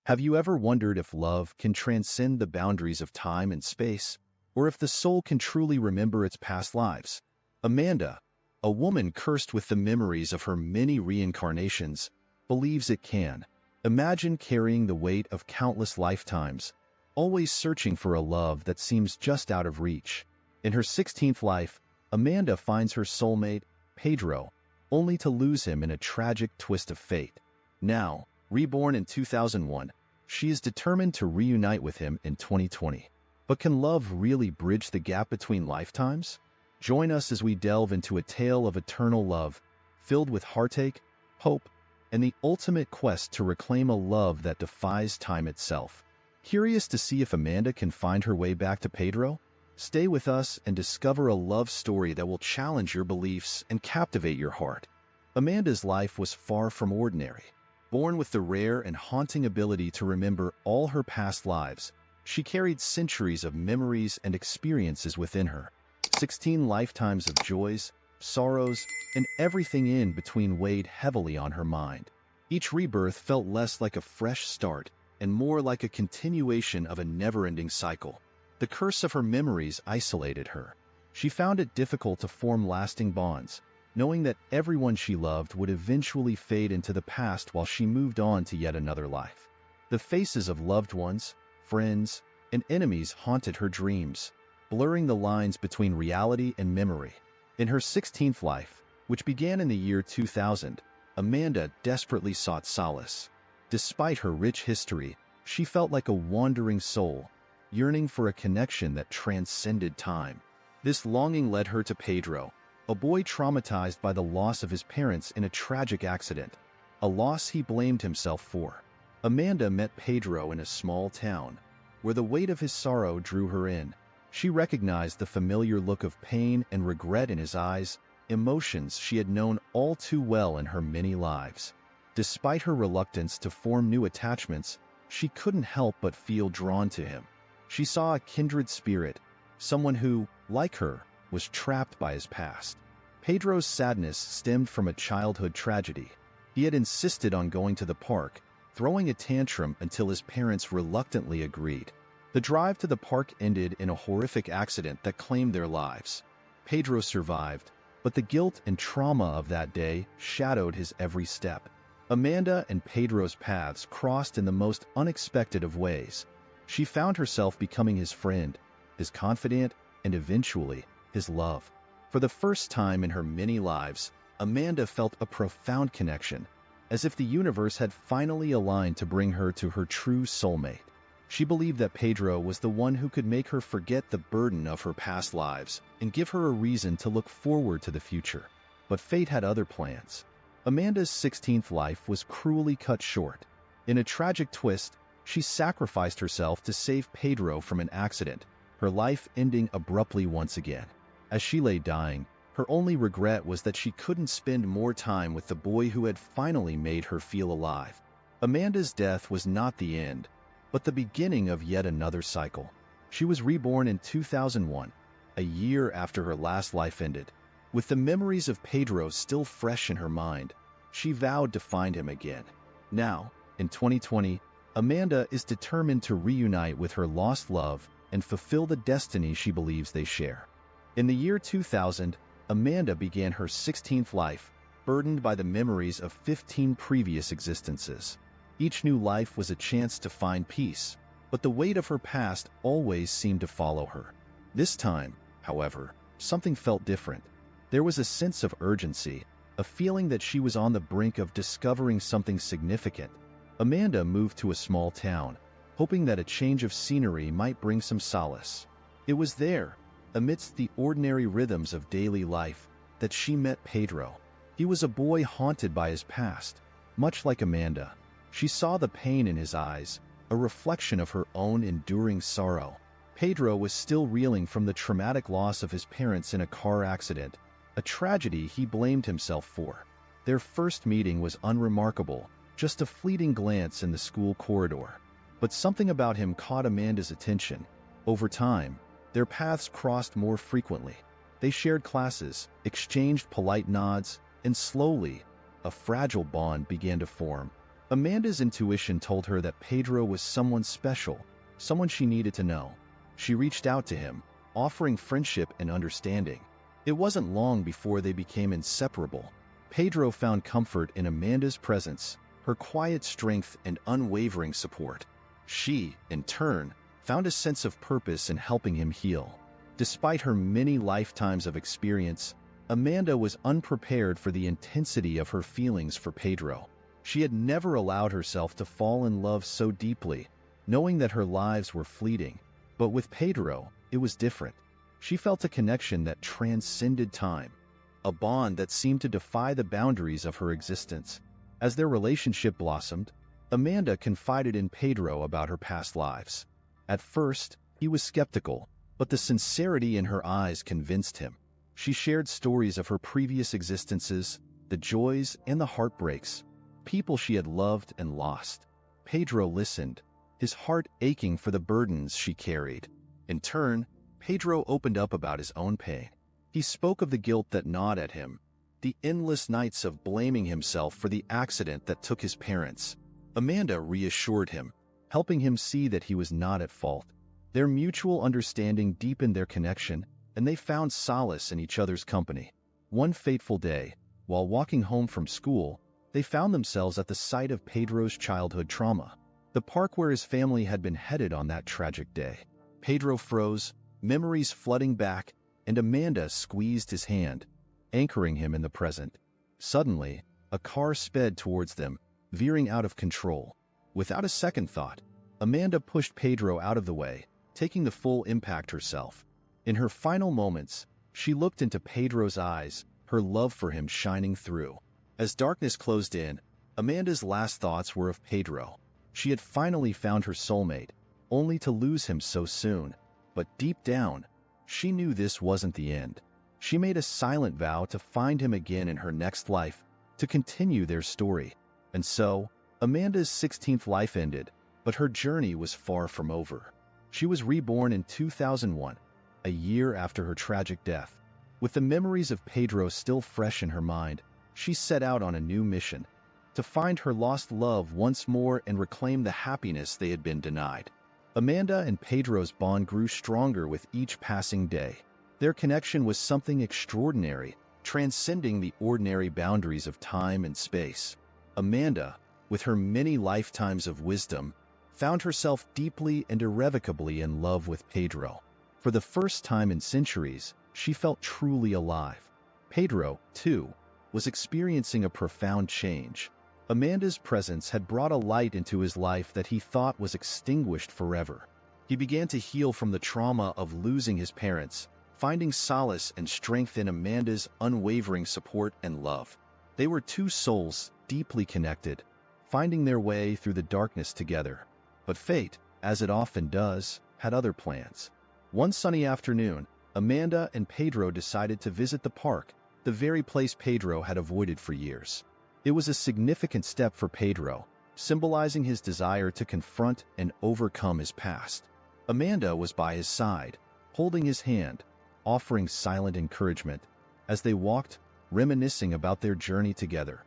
Have you ever wondered if love can transcend the boundaries of time and space, or if the soul can truly remember its past lives? Amanda, a woman cursed with the memories of her many reincarnations, believes it can. Imagine carrying the weight of countless lifetimes, always searching for a love that seems just out of reach. In her 16th life, Amanda finds her soulmate, Pedro, only to lose him in a tragic twist of fate. Now, reborn in 2001, she is determined to reunite with him in 2020. But can love really bridge the gap between lifetimes? Join us as we delve into a tale of eternal love, filled with heartache, hope, and the ultimate quest to reclaim a love that defies time itself. Curious to see if Amanda can find her way back to Pedro? Stay with us and discover a love story that will challenge your beliefs and captivate your heart. Amanda's life was far from ordinary. Born with the rare and haunting ability to remember all her past lives, she carried centuries of memories and experiences within her. 16 lifetimes of joys, sorrows, and everything in between weighed heavily on her mind. Each rebirth felt less like a fresh start and more like a continuation of a never-ending cycle. The curse of her memories isolated her. She found it difficult to form lasting bonds, knowing that everyone she loved would eventually fade into the past while she moved on to yet another life. The faces of loved ones, friends, and enemies haunted her dreams, blurring the lines between reality and memory. In her 16th life, which began in the year 2000, Amanda desperately sought solace. Despite her rich history, she felt like a wandering soul, yearning for a connection that transcended time. This longing led her to Pedro, a boy traumatized by the loss of his parents in a tragic accident, a loss he blamed himself for. Amanda met Pedro in a small town, where the weight of his sorrow drew her in. She recognized the familiar look of pain and regret in his eyes, emotions she had known all too well in her many lives. Despite her reluctance to form new attachments, she couldn't help but feel drawn to him. She saw a kindred spirit, someone who, like her, was trapped by his past. Pedro's sadness stemmed from a childhood tragedy. He had insisted on going to the park, throwing a tantrum until his parents reluctantly agreed. The drive to the park ended in a horrific accident that claimed their lives. Pedro survived, but the guilt and trauma of that day shadowed his every step. Amanda and Pedro's paths crossed in the most unexpected of ways. She found herself becoming his friend, his confidant, and eventually, his love. For the first time in her many lives, Amanda felt a profound connection, as if the universe had finally aligned to bring her to her true soulmate. She believed that Pedro was the one who could make her forget the burden of her past lives and give her a reason to look forward to the future. But fate had other plans. Amanda's 16th life was cruelly cut short. In a tragic twist, she sacrificed herself to save Pedro from an accident, her life ending abruptly once again. As she lay dying, her only regret was that she couldn't spend more time with the boy who had finally made her feel alive. Amanda's death was not the end, but the beginning of yet another cycle. She was reborn in 2001, a year after her last life ended. With the memories of Pedro still fresh in her mind, she vowed to find him again. Now, in 2020, Amanda is determined to reunite with her lost love and fulfill the destiny she believes they share. In the year 2000, Amanda began her 16th life, burdened by the memories of 15 previous existences. Each new life was a chance to find peace, but the weight of her past always seemed to follow her. This time, however, something felt different. There was a sense of urgency, a feeling that she was on the brink of discovering something significant. Amanda moved to a small town, hoping that a change of scenery might bring some solace. It was there, amidst the ordinary rhythms of daily life, that she met Pedro. He was a boy haunted by his past. Much like Amanda, she saw the pain in his eyes, a reflection of her own enduring sorrow. Pedro was still reeling from the traumatic loss of his parents in a car accident, a tragedy he blamed himself for. Their first meeting was unremarkable, just a fleeting glance in the school corridor. But something about him caught Amanda's attention. Over time, their paths crossed more frequently. They shared classes, exchanged polite nods, and slowly, a fragile bond began to form. Amanda's intuition told her that Pedro was someone special, someone she needed to know. She reached out to him, offering friendship and understanding. It wasn't long before they became inseparable. Pedro found comfort in Amanda's presence, her quiet strength and unwavering support. She, in turn, found a sense of purpose in helping him heal. Despite her many lifetimes of experience, Amanda was unprepared for the intensity of her feelings for Pedro. She had never allowed herself to fall in love so deeply, knowing that her lives were fleeting. But with Pedro, it was different. She felt a connection that transcended time, a bond that seemed to defy the boundaries of her existence. As their relationship blossomed, Amanda confided in Pedro about her past lives. At first, he was skeptical, but the sincerity in her eyes convinced him. She shared stories of her previous existences, the joys and the heartbreaks, people she had loved and lost. Pedro listened, his heart aching for the burdens she carried. In turn, Pedro opened up about his own pain. He spoke of the guilt that gnawed at him, the endless nights of blaming himself for the accident that took his parents. Amanda reassured him, helping him see that he was not at fault. Their mutual understanding deepened their connection, and they found solace in each other's company. One fateful day, while walking home from school, they found themselves at the site of Pedro's childhood trauma, the park where his family had been headed on that tragic day. Pedro froze, memories flooding back, and Amanda squeezed his hand, anchoring him in the present. Suddenly, a car sped towards them, veering out of control. Without a second thought, Amanda pushed Pedro out of the way, taking the full impact herself. In her final moments, she looked into Pedro's eyes, her love for him shining through. As darkness closed in, Amanda's last thoughts were of Pedro. She had finally found her soulmate, only to lose him so soon. But deep down, she knew this wasn't the end. She made a silent vow to find him again in her next life, to continue their story. And so, Amanda's 16th life ended, but her journey was far from over. She was reborn in 2001, a year after her tragic death. With the memories of Pedro still fresh in her mind, she set out on a new mission, to find her lost love once more and reclaim the happiness they had been denied. Amanda and Pedro's bond grew stronger with each passing day. Their connection was something extraordinary, transcending the ordinary boundaries of time and space. Amanda, with her many lifetimes of wisdom, found herself deeply and irrevocably in love with Pedro. For the first time in centuries, she felt truly alive. Pedro, too, was experiencing a profound change. Amanda's presence had brought a light into his life that he thought was extinguished forever. He began to heal from the trauma of losing his parents, finding solace and strength in Amanda's unwavering support and love. They were two souls deeply connected, finding their way through the darkness together. But fate, as it often does, had other plans. One sunny afternoon, Amanda and Pedro decided to visit the park, the very place Pedro had avoided for years. It was a significant step for Pedro, symbolizing his desire to confront and overcome his past. Amanda was by his side, holding his hand, offering silent encouragement. As they walked, reminiscing about their journey together,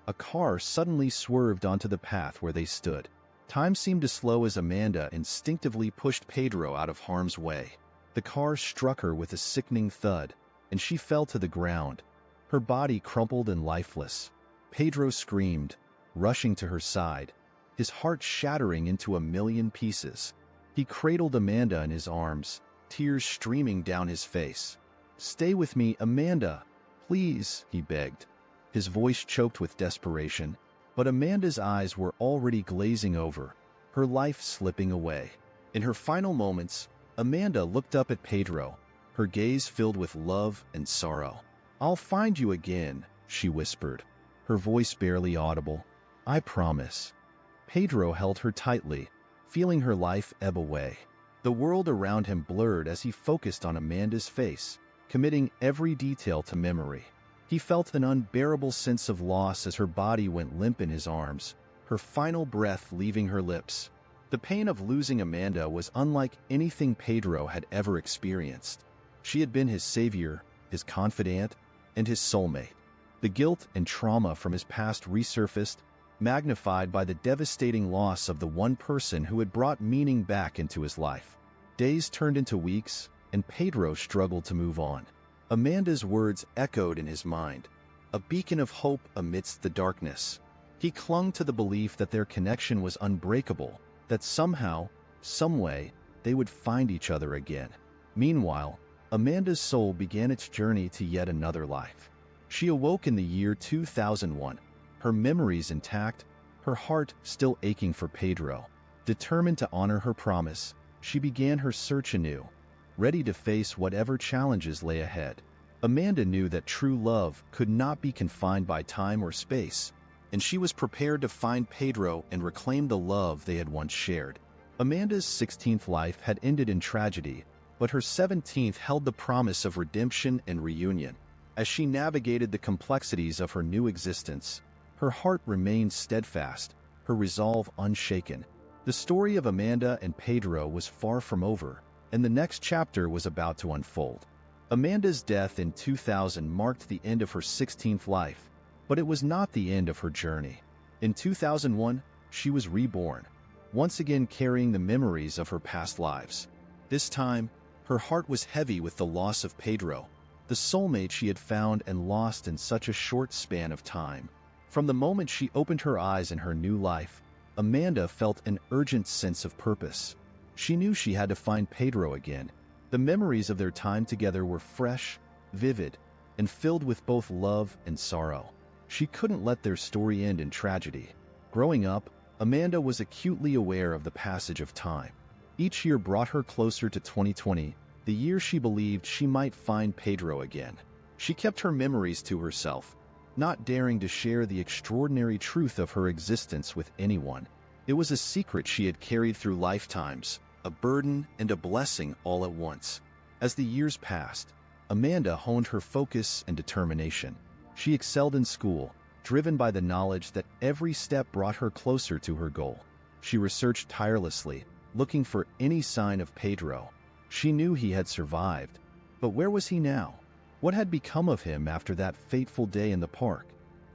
a car suddenly swerved onto the path where they stood. Time seemed to slow as Amanda instinctively pushed Pedro out of harm's way. The car struck her with a sickening thud, and she fell to the ground, her body crumpled and lifeless. Pedro screamed, rushing to her side, his heart shattering into a million pieces. He cradled Amanda in his arms, tears streaming down his face. "Stay with me, Amanda, please," he begged, his voice choked with desperation. But Amanda's eyes were already glazing over, her life slipping away. In her final moments, Amanda looked up at Pedro, her gaze filled with love and sorrow. "I'll find you again," she whispered, her voice barely audible. "I promise." Pedro held her tightly, feeling her life ebb away. The world around him blurred as he focused on Amanda's face, committing every detail to memory. He felt an unbearable sense of loss as her body went limp in his arms, her final breath leaving her lips. The pain of losing Amanda was unlike anything Pedro had ever experienced. She had been his savior, his confidant, and his soulmate. The guilt and trauma from his past resurfaced, magnified by the devastating loss of the one person who had brought meaning back into his life. Days turned into weeks, and Pedro struggled to move on. Amanda's words echoed in his mind, a beacon of hope amidst the darkness. He clung to the belief that their connection was unbreakable, that somehow, someway, they would find each other again. Meanwhile, Amanda's soul began its journey to yet another life. She awoke in the year 2001, her memories intact, her heart still aching for Pedro. Determined to honor her promise, she began her search anew, ready to face whatever challenges lay ahead. Amanda knew that true love could not be confined by time or space, and she was prepared to find Pedro and reclaim the love they had once shared. Amanda's 16th life had ended in tragedy, but her 17th held the promise of redemption and reunion. As she navigated the complexities of her new existence, her heart remained steadfast, her resolve unshaken. The story of Amanda and Pedro was far from over, and the next chapter was about to unfold. Amanda's death in 2000 marked the end of her 16th life, but it was not the end of her journey. In 2001, she was reborn, once again carrying the memories of her past lives. This time, her heart was heavy with the loss of Pedro, the soulmate she had found and lost in such a short span of time. From the moment she opened her eyes in her new life, Amanda felt an urgent sense of purpose. She knew she had to find Pedro again. The memories of their time together were fresh, vivid, and filled with both love and sorrow. She couldn't let their story end in tragedy. Growing up, Amanda was acutely aware of the passage of time. Each year brought her closer to 2020, the year she believed she might find Pedro again. She kept her memories to herself, not daring to share the extraordinary truth of her existence with anyone. It was a secret she had carried through lifetimes, a burden and a blessing all at once. As the years passed, Amanda honed her focus and determination. She excelled in school, driven by the knowledge that every step brought her closer to her goal. She researched tirelessly, looking for any sign of Pedro. She knew he had survived, but where was he now? What had become of him after that fateful day in the park?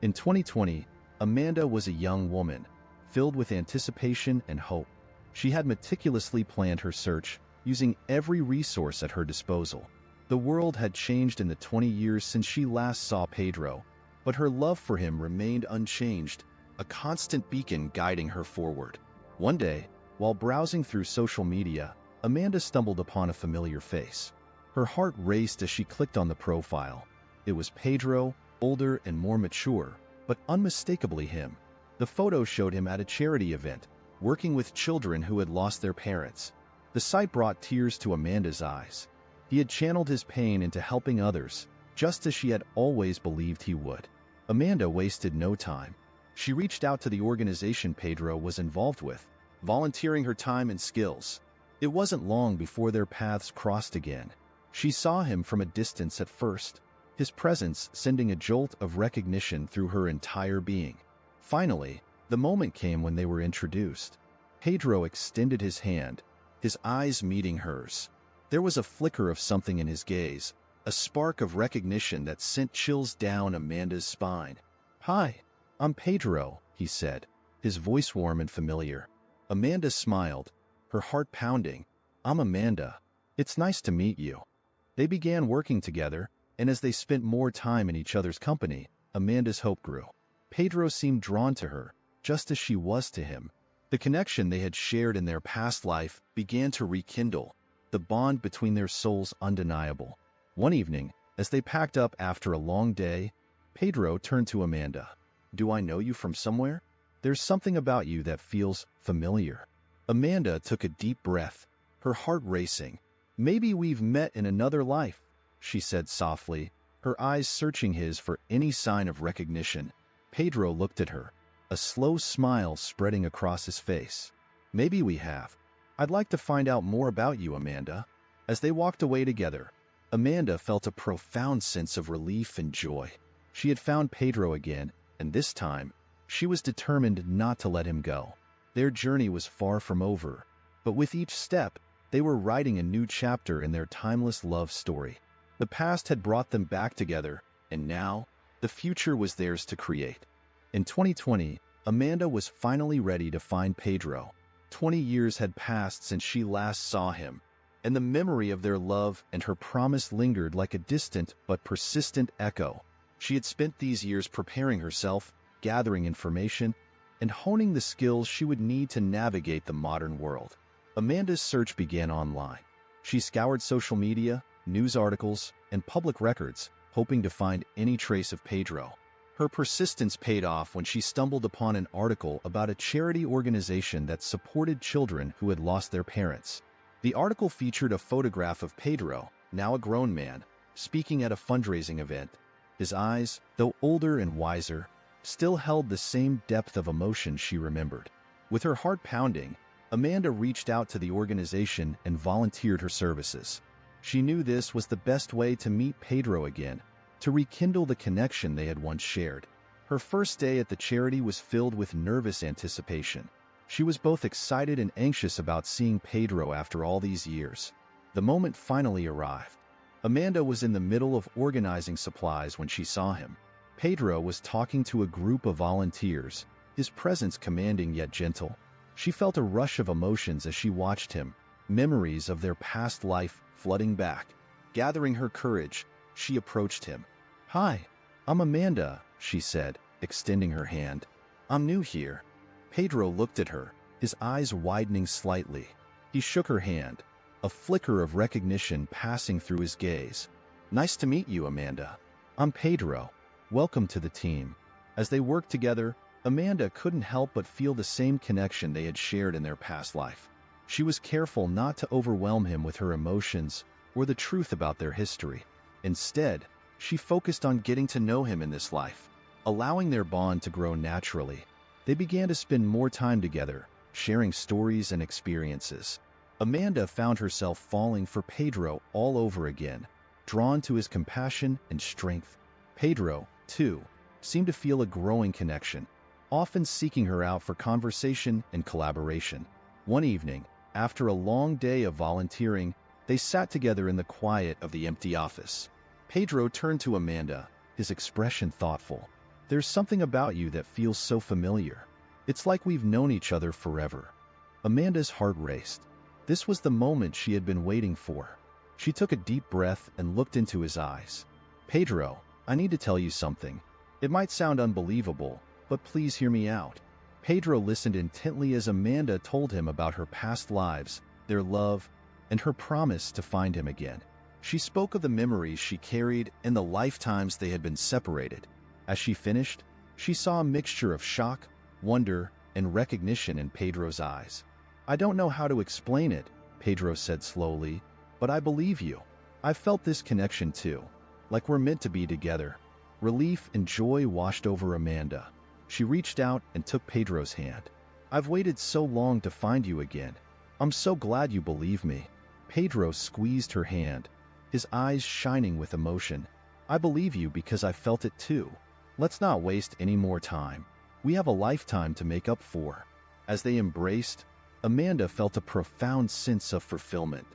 In 2020, Amanda was a young woman, filled with anticipation and hope. She had meticulously planned her search, using every resource at her disposal. The world had changed in the 20 years since she last saw Pedro, but her love for him remained unchanged, a constant beacon guiding her forward. One day, while browsing through social media, Amanda stumbled upon a familiar face. Her heart raced as she clicked on the profile. It was Pedro, older and more mature, but unmistakably him. The photo showed him at a charity event, working with children who had lost their parents. The sight brought tears to Amanda's eyes. He had channeled his pain into helping others, just as she had always believed he would. Amanda wasted no time. She reached out to the organization Pedro was involved with, volunteering her time and skills. It wasn't long before their paths crossed again. She saw him from a distance at first, his presence sending a jolt of recognition through her entire being. Finally, the moment came when they were introduced. Pedro extended his hand, his eyes meeting hers. There was a flicker of something in his gaze, a spark of recognition that sent chills down Amanda's spine. "Hi, I'm Pedro," he said, his voice warm and familiar. Amanda smiled, her heart pounding. "I'm Amanda. It's nice to meet you." They began working together, and as they spent more time in each other's company, Amanda's hope grew. Pedro seemed drawn to her, just as she was to him. The connection they had shared in their past life began to rekindle, the bond between their souls undeniable. One evening, as they packed up after a long day, Pedro turned to Amanda. "Do I know you from somewhere? There's something about you that feels familiar." Amanda took a deep breath, her heart racing. "Maybe we've met in another life," she said softly, her eyes searching his for any sign of recognition. Pedro looked at her, a slow smile spreading across his face. "Maybe we have. I'd like to find out more about you, Amanda." As they walked away together, Amanda felt a profound sense of relief and joy. She had found Pedro again, and this time, she was determined not to let him go. Their journey was far from over, but with each step, they were writing a new chapter in their timeless love story. The past had brought them back together, and now, the future was theirs to create. In 2020, Amanda was finally ready to find Pedro. 20 years had passed since she last saw him, and the memory of their love and her promise lingered like a distant but persistent echo. She had spent these years preparing herself, gathering information, and honing the skills she would need to navigate the modern world. Amanda's search began online. She scoured social media, news articles, and public records, hoping to find any trace of Pedro. Her persistence paid off when she stumbled upon an article about a charity organization that supported children who had lost their parents. The article featured a photograph of Pedro, now a grown man, speaking at a fundraising event. His eyes, though older and wiser, still held the same depth of emotion she remembered. With her heart pounding, Amanda reached out to the organization and volunteered her services. She knew this was the best way to meet Pedro again, to rekindle the connection they had once shared. Her first day at the charity was filled with nervous anticipation. She was both excited and anxious about seeing Pedro after all these years. The moment finally arrived. Amanda was in the middle of organizing supplies when she saw him. Pedro was talking to a group of volunteers, his presence commanding yet gentle. She felt a rush of emotions as she watched him, memories of their past life flooding back. Gathering her courage, she approached him. "Hi, I'm Amanda," she said, extending her hand. "I'm new here." Pedro looked at her, his eyes widening slightly. He shook her hand, a flicker of recognition passing through his gaze. "Nice to meet you, Amanda. I'm Pedro. Welcome to the team." As they worked together, Amanda couldn't help but feel the same connection they had shared in their past life. She was careful not to overwhelm him with her emotions or the truth about their history. Instead, she focused on getting to know him in this life, allowing their bond to grow naturally. They began to spend more time together, sharing stories and experiences. Amanda found herself falling for Pedro all over again, drawn to his compassion and strength. Pedro, too, seemed to feel a growing connection, often seeking her out for conversation and collaboration. One evening, after a long day of volunteering, they sat together in the quiet of the empty office. Pedro turned to Amanda, his expression thoughtful. "There's something about you that feels so familiar. It's like we've known each other forever." Amanda's heart raced. This was the moment she had been waiting for. She took a deep breath and looked into his eyes. "Pedro, I need to tell you something. It might sound unbelievable, but please hear me out." Pedro listened intently as Amanda told him about her past lives, their love, and her promise to find him again. She spoke of the memories she carried and the lifetimes they had been separated. As she finished, she saw a mixture of shock, wonder, and recognition in Pedro's eyes. "I don't know how to explain it," Pedro said slowly, "but I believe you. I felt this connection too, like we're meant to be together." Relief and joy washed over Amanda. She reached out and took Pedro's hand. "I've waited so long to find you again. I'm so glad you believe me." Pedro squeezed her hand, his eyes shining with emotion. "I believe you because I felt it too. Let's not waste any more time. We have a lifetime to make up for." As they embraced, Amanda felt a profound sense of fulfillment.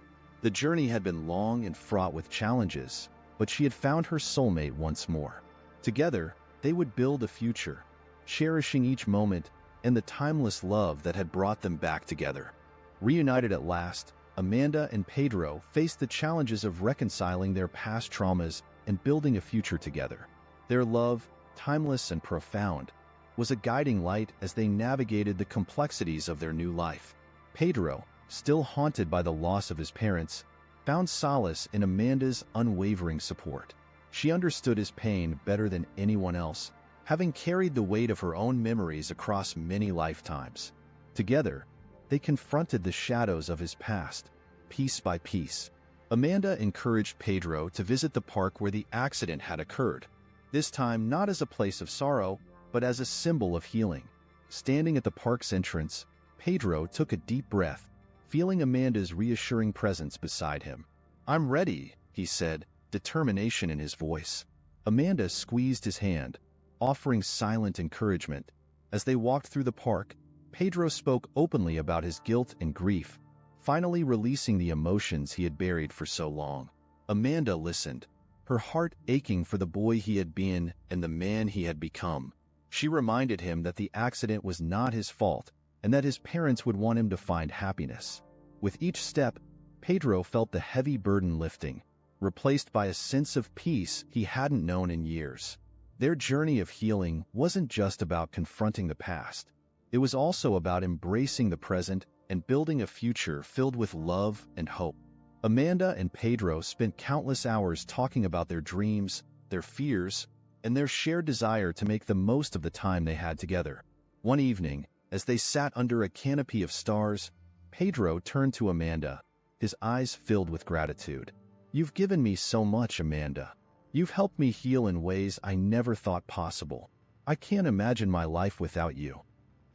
The journey had been long and fraught with challenges, but she had found her soulmate once more. Together, they would build a future, cherishing each moment and the timeless love that had brought them back together. Reunited at last, Amanda and Pedro faced the challenges of reconciling their past traumas and building a future together. Their love, timeless and profound, was a guiding light as they navigated the complexities of their new life. Pedro, still haunted by the loss of his parents, found solace in Amanda's unwavering support. She understood his pain better than anyone else, having carried the weight of her own memories across many lifetimes. Together, they confronted the shadows of his past, piece by piece. Amanda encouraged Pedro to visit the park where the accident had occurred, this time not as a place of sorrow, but as a symbol of healing. Standing at the park's entrance, Pedro took a deep breath, feeling Amanda's reassuring presence beside him. "I'm ready," he said, determination in his voice. Amanda squeezed his hand, offering silent encouragement. As they walked through the park, Pedro spoke openly about his guilt and grief, finally releasing the emotions he had buried for so long. Amanda listened, her heart aching for the boy he had been and the man he had become. She reminded him that the accident was not his fault and that his parents would want him to find happiness. With each step, Pedro felt the heavy burden lifting, replaced by a sense of peace he hadn't known in years. Their journey of healing wasn't just about confronting the past. It was also about embracing the present and building a future filled with love and hope. Amanda and Pedro spent countless hours talking about their dreams, their fears, and their shared desire to make the most of the time they had together. One evening, as they sat under a canopy of stars, Pedro turned to Amanda, his eyes filled with gratitude. "You've given me so much, Amanda. You've helped me heal in ways I never thought possible. I can't imagine my life without you."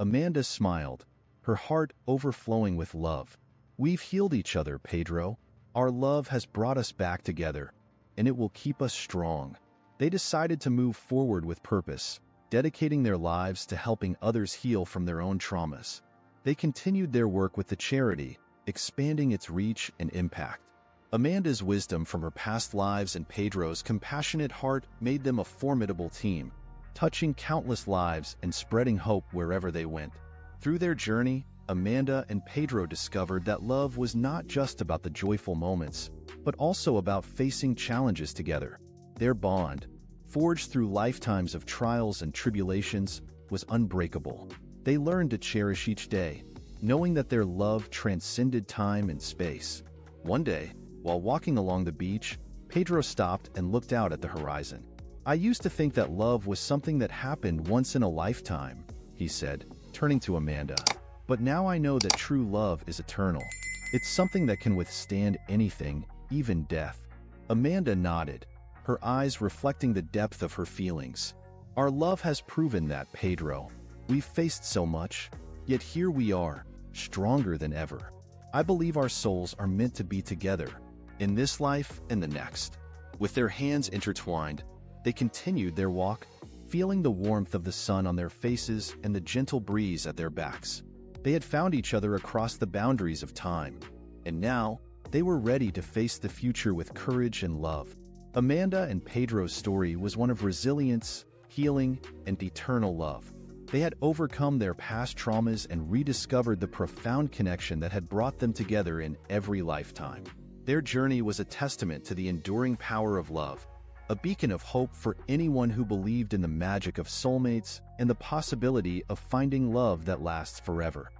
Amanda smiled, her heart overflowing with love. "We've healed each other, Pedro. Our love has brought us back together, and it will keep us strong." They decided to move forward with purpose, dedicating their lives to helping others heal from their own traumas. They continued their work with the charity, expanding its reach and impact. Amanda's wisdom from her past lives and Pedro's compassionate heart made them a formidable team, touching countless lives and spreading hope wherever they went. Through their journey, Amanda and Pedro discovered that love was not just about the joyful moments, but also about facing challenges together. Their bond, forged through lifetimes of trials and tribulations, was unbreakable. They learned to cherish each day, knowing that their love transcended time and space. One day, while walking along the beach, Pedro stopped and looked out at the horizon. "I used to think that love was something that happened once in a lifetime," he said, turning to Amanda. "But now I know that true love is eternal. It's something that can withstand anything, even death." Amanda nodded, her eyes reflecting the depth of her feelings. "Our love has proven that, Pedro. We've faced so much, yet here we are, stronger than ever. I believe our souls are meant to be together, in this life and the next." With their hands intertwined, they continued their walk, feeling the warmth of the sun on their faces and the gentle breeze at their backs. They had found each other across the boundaries of time, and now they were ready to face the future with courage and love. Amanda and Pedro's story was one of resilience, healing, and eternal love. They had overcome their past traumas and rediscovered the profound connection that had brought them together in every lifetime. Their journey was a testament to the enduring power of love, a beacon of hope for anyone who believed in the magic of soulmates and the possibility of finding love that lasts forever.